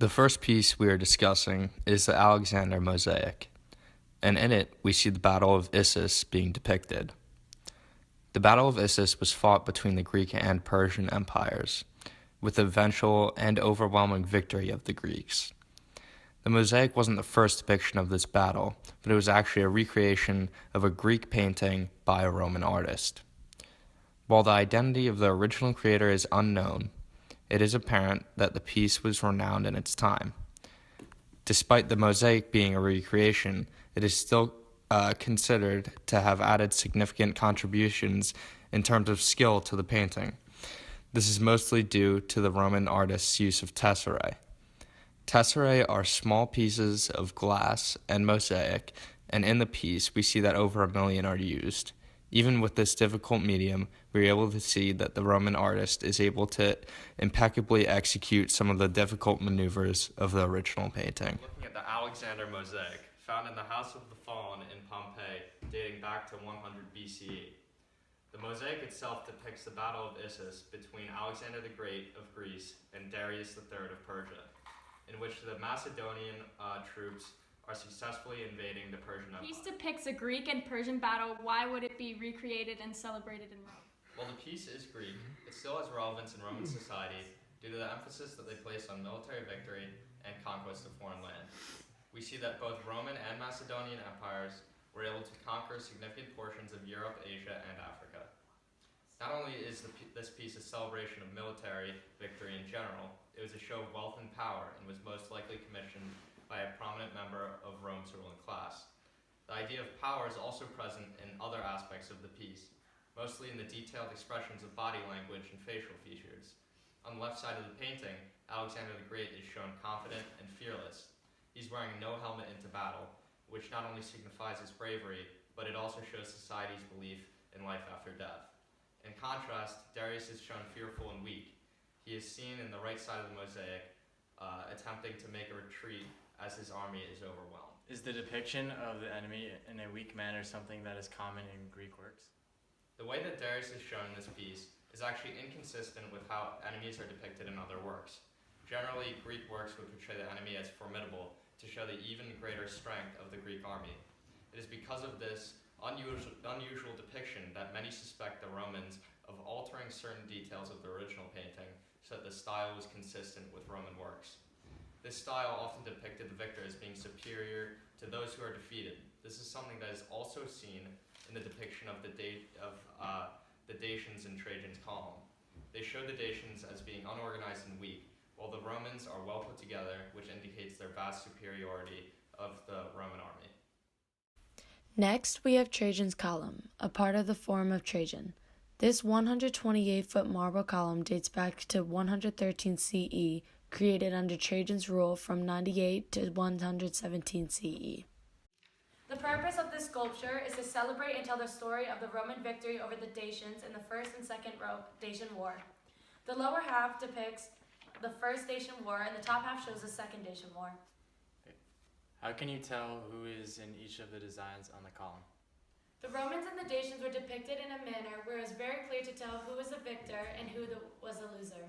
The first piece we are discussing is the Alexander Mosaic, and in it we see the Battle of Issus being depicted. The Battle of Issus was fought between the Greek and Persian empires, with the eventual and overwhelming victory of the Greeks. The mosaic wasn't the first depiction of this battle, but it was actually a recreation of a Greek painting by a Roman artist. While the identity of the original creator is unknown, it is apparent that the piece was renowned in its time. Despite the mosaic being a recreation, it is still considered to have added significant contributions in terms of skill to the painting. This is mostly due to the Roman artist's use of tesserae. Tesserae are small pieces of glass and mosaic, and in the piece we see that over 1 million are used. Even with this difficult medium, we're able to see that the Roman artist is able to impeccably execute some of the difficult maneuvers of the original painting. Looking at the Alexander Mosaic, found in the House of the Fallen in Pompeii, dating back to 100 BCE. The mosaic itself depicts the Battle of Issus between Alexander the Great of Greece and Darius III of Persia, in which the Macedonian troops are successfully invading the Persian Empire. The piece depicts a Greek and Persian battle. Why would it be recreated and celebrated in Rome? While the piece is Greek, it still has relevance in Roman society due to the emphasis that they place on military victory and conquest of foreign land. We see that both Roman and Macedonian empires were able to conquer significant portions of Europe, Asia, and Africa. Not only is this piece a celebration of military victory in general, it was a show of wealth and power and was most likely commissioned by a prominent member of Rome's ruling class. The idea of power is also present in other aspects of the piece, mostly in the detailed expressions of body language and facial features. On the left side of the painting, Alexander the Great is shown confident and fearless. He's wearing no helmet into battle, which not only signifies his bravery, but it also shows society's belief in life after death. In contrast, Darius is shown fearful and weak. He is seen in the right side of the mosaic, attempting to make a retreat as his army is overwhelmed. Is the depiction of the enemy in a weak manner something that is common in Greek works? The way that Darius is shown in this piece is actually inconsistent with how enemies are depicted in other works. Generally, Greek works would portray the enemy as formidable to show the even greater strength of the Greek army. It is because of this unusual depiction that many suspect the Romans of altering certain details of the original painting so that the style was consistent with Roman works. This style often depicted the victor as being superior to those who are defeated. This is something that is also seen in the depiction of the Dacians in Trajan's column. They show the Dacians as being unorganized and weak, while the Romans are well put together, which indicates their vast superiority of the Roman army. Next, we have Trajan's column, a part of the Forum of Trajan. This 128-foot marble column dates back to 113 CE, created under Trajan's rule from 98 to 117 CE. The purpose of this sculpture is to celebrate and tell the story of the Roman victory over the Dacians in the First and Second Dacian War. The lower half depicts the First Dacian War, and the top half shows the Second Dacian War. How can you tell who is in each of the designs on the column? The Romans and the Dacians were depicted in a manner where it was very clear to tell who was the victor and who was the loser.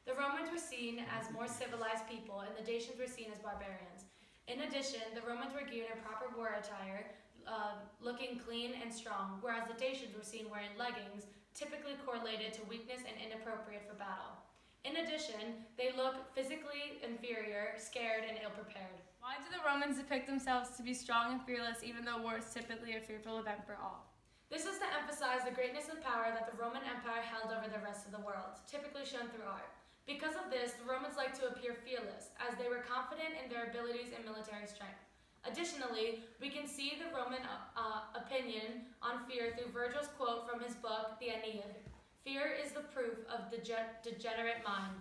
The Romans were seen as more civilized people, and the Dacians were seen as barbarians. In addition, the Romans were geared in proper war attire, looking clean and strong, whereas the Dacians were seen wearing leggings, typically correlated to weakness and inappropriate for battle. In addition, they look physically inferior, scared, and ill-prepared. Why do the Romans depict themselves to be strong and fearless, even though war is typically a fearful event for all? This is to emphasize the greatness and power that the Roman Empire held over the rest of the world, typically shown through art. Because of this, the Romans liked to appear fearless, as they were confident in their abilities and military strength. Additionally, we can see the Roman opinion on fear through Virgil's quote from his book, the Aeneid. Fear is the proof of the degenerate mind.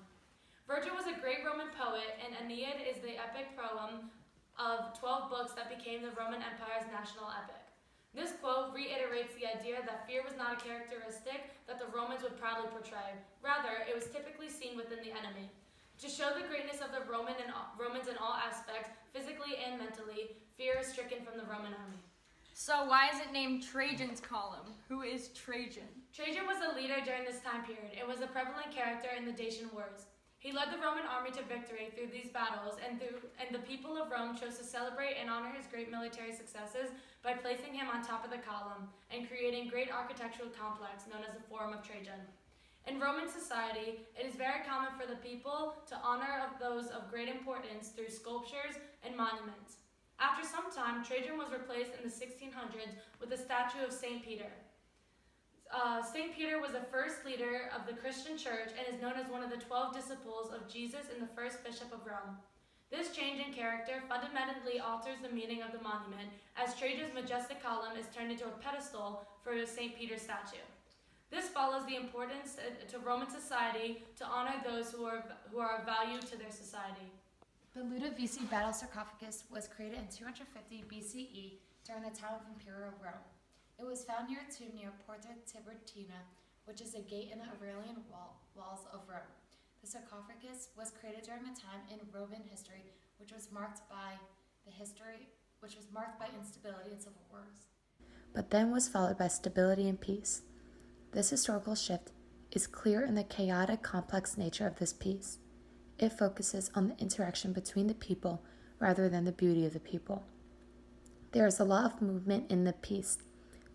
Virgil was a great Roman poet, and Aeneid is the epic poem of 12 books that became the Roman Empire's national epic. This quote reiterates the idea that fear was not a characteristic that the Romans would proudly portray. Rather, it was typically seen within the enemy. To show the greatness of the Romans in all aspects, physically and mentally, fear is stricken from the Roman army. So why is it named Trajan's column? Who is Trajan? Trajan was a leader during this time period and was a prevalent character in the Dacian Wars. He led the Roman army to victory through these battles, and the people of Rome chose to celebrate and honor his great military successes by placing him on top of the column and creating a great architectural complex known as the Forum of Trajan. In Roman society, it is very common for the people to honor those of great importance through sculptures and monuments. After some time, Trajan was replaced in the 1600s with a statue of St. Peter. St. Peter was the first leader of the Christian church and is known as one of the 12 disciples of Jesus and the first bishop of Rome. This change in character fundamentally alters the meaning of the monument, as Trajan's majestic column is turned into a pedestal for St. Peter's statue. This follows the importance to Roman society to honor those who are of value to their society. The Ludovisi battle sarcophagus was created in 250 BCE during the time of Imperial Rome. It was found near a tomb near Porta Tiburtina, which is a gate in the Aurelian walls of Rome. The sarcophagus was created during a time in Roman history which was marked by instability and civil wars, but then was followed by stability and peace. This historical shift is clear in the chaotic, complex nature of this piece. It focuses on the interaction between the people rather than the beauty of the people. There is a lot of movement in the piece.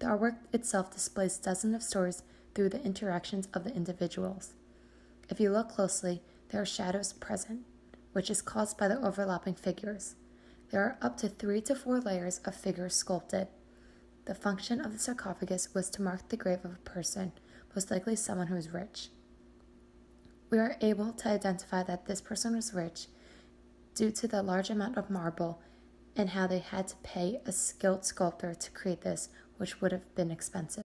The artwork itself displays dozens of stories through the interactions of the individuals. If you look closely, there are shadows present, which is caused by the overlapping figures. There are up to 3 to 4 layers of figures sculpted. The function of the sarcophagus was to mark the grave of a person, most likely someone who is rich. We are able to identify that this person was rich due to the large amount of marble and how they had to pay a skilled sculptor to create this, which would have been expensive.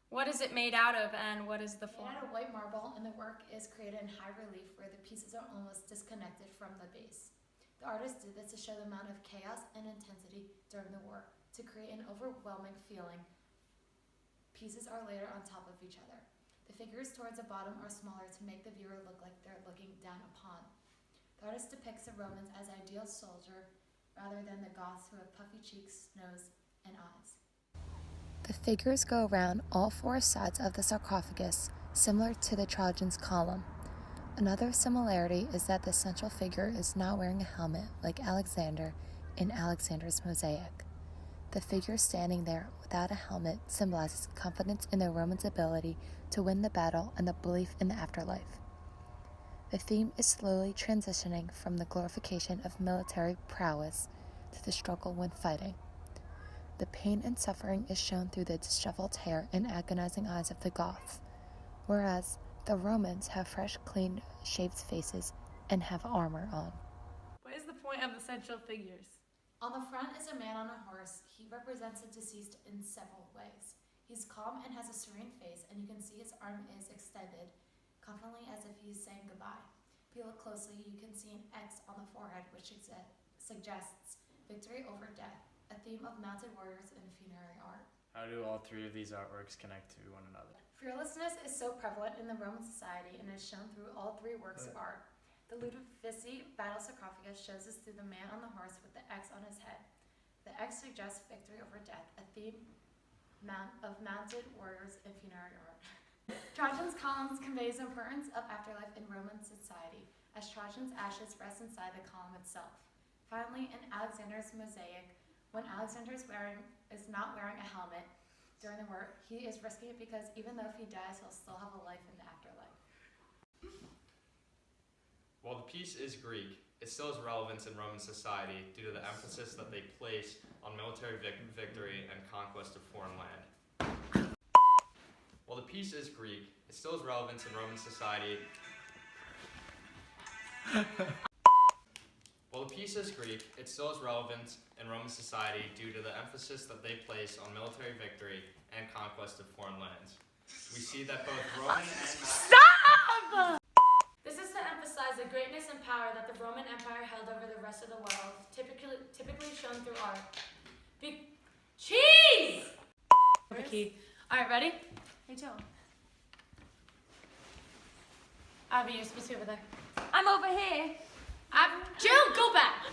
What is it made out of, and what is the made form? out of white marble, and the work is created in high relief where the pieces are almost disconnected from the base. The artist did this to show the amount of chaos and intensity during the war, to create an overwhelming feeling. Pieces are layered on top of each other. The figures towards the bottom are smaller to make the viewer look like they're looking down upon. The artist depicts the Romans as ideal soldier rather than the Goths who have puffy cheeks, nose, and eyes. The figures go around all 4 sides of the sarcophagus, similar to the Trajan's column. Another similarity is that the central figure is not wearing a helmet like Alexander in Alexander's mosaic. The figure standing there without a helmet symbolizes confidence in the Romans' ability to win the battle and the belief in the afterlife. The theme is slowly transitioning from the glorification of military prowess to the struggle when fighting. The pain and suffering is shown through the disheveled hair and agonizing eyes of the Goths, whereas the Romans have fresh, clean, shaved faces and have armor on. What is the point of the central figures? On the front is a man on a horse. He represents the deceased in several ways. He's calm and has a serene face, and you can see his arm is extended, confidently as if he's saying goodbye. If you look closely, you can see an X on the forehead, which suggests victory over death, a theme of mounted warriors in funerary art. How do all 3 of these artworks connect to one another? Fearlessness is so prevalent in the Roman society and is shown through all 3 works of art. The Ludovisi battle sarcophagus shows us through the man on the horse with the X on his head. The X suggests victory over death, a theme of mounted warriors in funerary art. Trajan's columns conveys the importance of afterlife in Roman society, as Trajan's ashes rest inside the column itself. Finally, in Alexander's mosaic, when Alexander is not wearing a helmet during the war, he is risking it because even though if he dies, he'll still have a life in the afterlife. While the piece is Greek, it still has relevance in Roman society due to the emphasis that they place on military victory and conquest of foreign land. While the piece is Greek, it still has relevance in Roman society. While the piece is Greek, it still has relevance in Roman society due to the emphasis that they place on military victory and conquest of foreign lands. We see that both Roman and... Stop! This is to emphasize the greatness and power that the Roman Empire held over the rest of the world, typically shown through art. Cheese! Alright, ready? Rachel. Abby, you're supposed to be over there. I'm over here. Jill, go back!